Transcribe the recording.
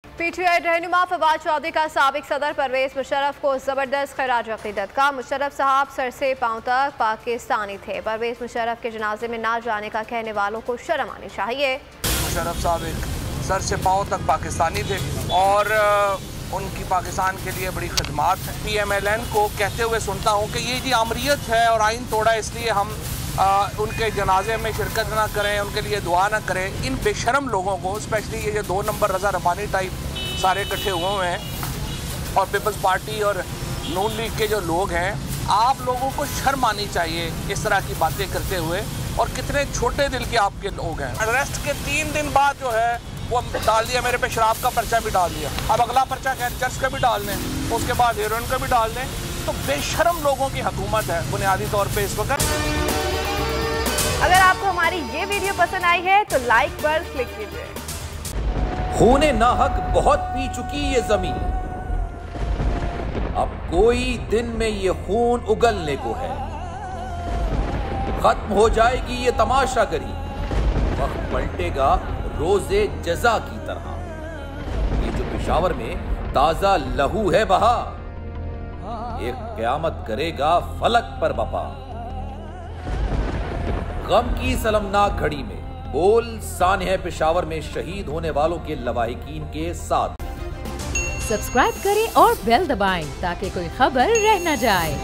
PTI रहनुमा फवाद चौधरी का साबिक सदर परवेज मुशर्रफ को जबरदस्त खिराज अकीदत का। मुशर्रफ साहब सर से पांव तक पाकिस्तानी थे। परवेज मुशर्रफ के जनाजे में ना जाने का कहने वालों को शर्म आनी चाहिए। मुशर्रफ साहब एक सर से पांव तक पाकिस्तानी थे और उनकी पाकिस्तान के लिए बड़ी खदमात हैं। PMLN को कहते हुए सुनता हूँ कि ये जी आमरीत है और आइन तोड़ा, इसलिए हम उनके जनाजे में शिरकत ना करें, उनके लिए दुआ ना करें। इन बेशरम लोगों को, स्पेशली ये जो 2 नंबर रज़ा रब्बानी टाइप सारे इकट्ठे हुए हैं और पीपल्स पार्टी और नून लीग के जो लोग हैं, आप लोगों को शर्म आनी चाहिए इस तरह की बातें करते हुए। और कितने छोटे दिल के आपके लोग हैं। अरेस्ट के 3 दिन बाद जो है वो डाल दिया, मेरे पे शराब का पर्चा भी डाल दिया। अब अगला पर्चा चर्च का भी डाल दें, उसके बाद हेरोइन का भी डाल दें। तो बेशरम लोगों की हुकूमत है बुनियादी तौर पे इस वक्त। अगर आपको हमारी ये वीडियो पसंद आई है तो लाइक पर क्लिक कीजिए। खूने नाहक बहुत पी चुकी ये जमीन, अब कोई दिन में ये खून उगलने को है। खत्म हो जाएगी ये तमाशागरी, वक्त पलटेगा रोजे जजा की तरह। ये जो पेशावर में ताजा लहू है बहा, एक क़यामत करेगा फलक पर बपा। गम की सलमनाक घड़ी में बोल सानह पेशावर में शहीद होने वालों के लवाहिकीन के साथ। सब्सक्राइब करें और बेल दबाएं ताकि कोई खबर रह न जाए।